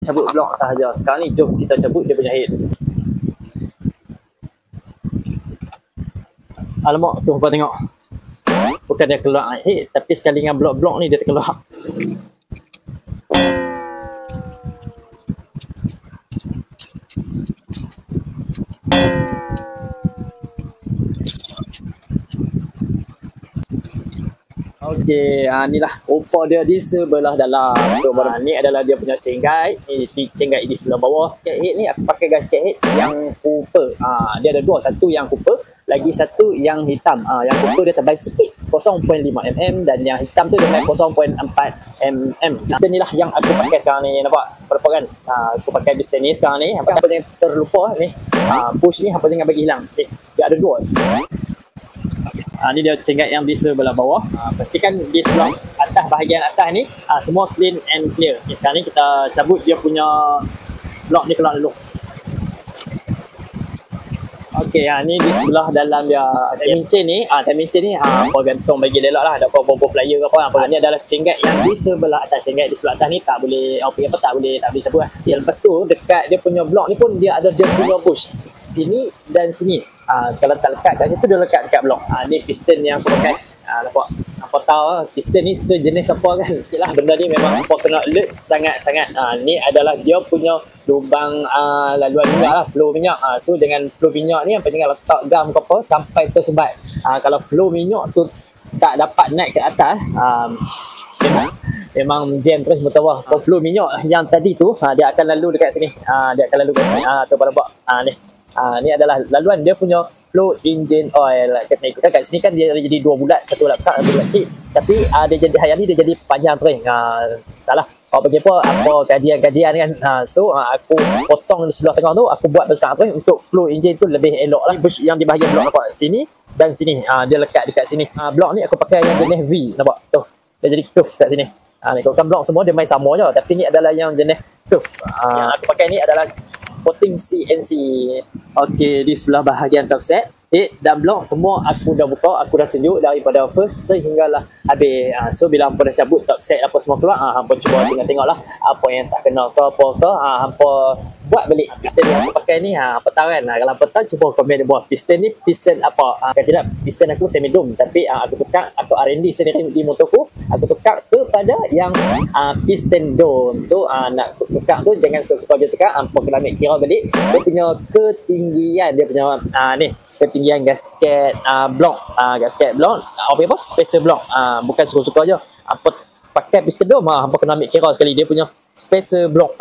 cabut blok sahaja. Sekarang ni jom kita cabut dia punya head. Alamak, tu apa tengok. Bukan dia keluar head, tapi sekali dengan blok-blok ni dia terkeluar. Okey, inilah rupa dia di sebelah dalam. Ni adalah dia punya cenggai. Ni cenggai di sebelah bawah. Gasket head ni aku pakai gasket head yang copper. Dia ada dua, satu yang copper, lagi satu yang hitam. Yang copper dia tebal sikit, 0.5 mm, dan yang hitam tu dia 0.4 mm. Piston ni lah yang aku pakai sekarang ni, nampak? Berapa kan? Aku pakai piston ni sekarang ni. Apa jangan terlupa ni. Push ni apa jangan bagi hilang. Dia ada dua. Ni dia cenggat yang di sebelah bawah. Pastikan di sebelah atas, bahagian atas ni semua clean and clear. Sekarang ni kita cabut dia punya blok ni keluar dulu. Okey, ni di sebelah dalam dia timing chain ni. Timing chain ni apa gantung bagi elok lah. Ada apa-apa flyer ke apa. Ni adalah cenggat yang di sebelah atas. Cenggat di sebelah atas ni tak boleh tak boleh sebut lah. Lepas tu dekat dia punya blok ni pun dia ada dia punya bush. Sini dan sini. Kalau tak lekat kat situ, dia lekat dekat blok. Ni piston yang aku pakai. Nampak? Apa tahu piston ni sejenis apa kan? Yalah, benda ni memang apa kena alert sangat-sangat. Ni adalah dia punya lubang laluan minyak lah, flow minyak. So dengan flow minyak ni apa jangan letak gam ke apa sampai tersebat. Kalau flow minyak tu tak dapat naik ke atas, memang jam terus betul. So flow minyak yang tadi tu dia akan lalu dekat sini. Dia akan lalu dekat sini. Tu pada nampak. Ni adalah laluan dia punya flow engine oil. Kat sini kan dia jadi dua bulat, satu bulat besar, satu bulat kecil. Tapi dia jadi hari ni dia jadi panjang terus. Salah. Bagi apa kajian-kajian kan. So aku potong di sebelah tengah tu, aku buat besar terus untuk flow engine tu lebih elok lah. Bush yang di bahagian blok nampak sini dan sini. Dia lekat dekat sini. Blok ni aku pakai yang jenis V, nampak? Tu. Dia jadi curve kat sini. Kalau kan blok semua dia main sama je, tapi ni adalah yang jenis curve. Yang aku pakai ni adalah coating CNC. Okey, di sebelah bahagian top set, head dan blok semua aku dah buka, aku dah tunjuk daripada first sehinggalah habis. So bila hampa dah cabut top set apa semua keluar, hampa cuba tengok-tengoklah apa yang tak kena ke apa ke, hampa buat balik. Piston yang aku pakai ni, hampa tahu kan? Kalau hampa tahu cuba komen di bawah, piston ni piston apa. Kalau tidak, piston aku semi dome, tapi aku tukar, aku R&D sendiri di motorku, aku tukar kepada yang piston dome. So nak tukar tu jangan suka je tukar, hampa kena ambil kira balik dia punya ketinggian, dia punya ni ketinggian gasket blok, gasket blok apa spacer blok. Bukan suka-suka je apa pakai piston dome, hampa kena ambil kira sekali dia punya spacer blok.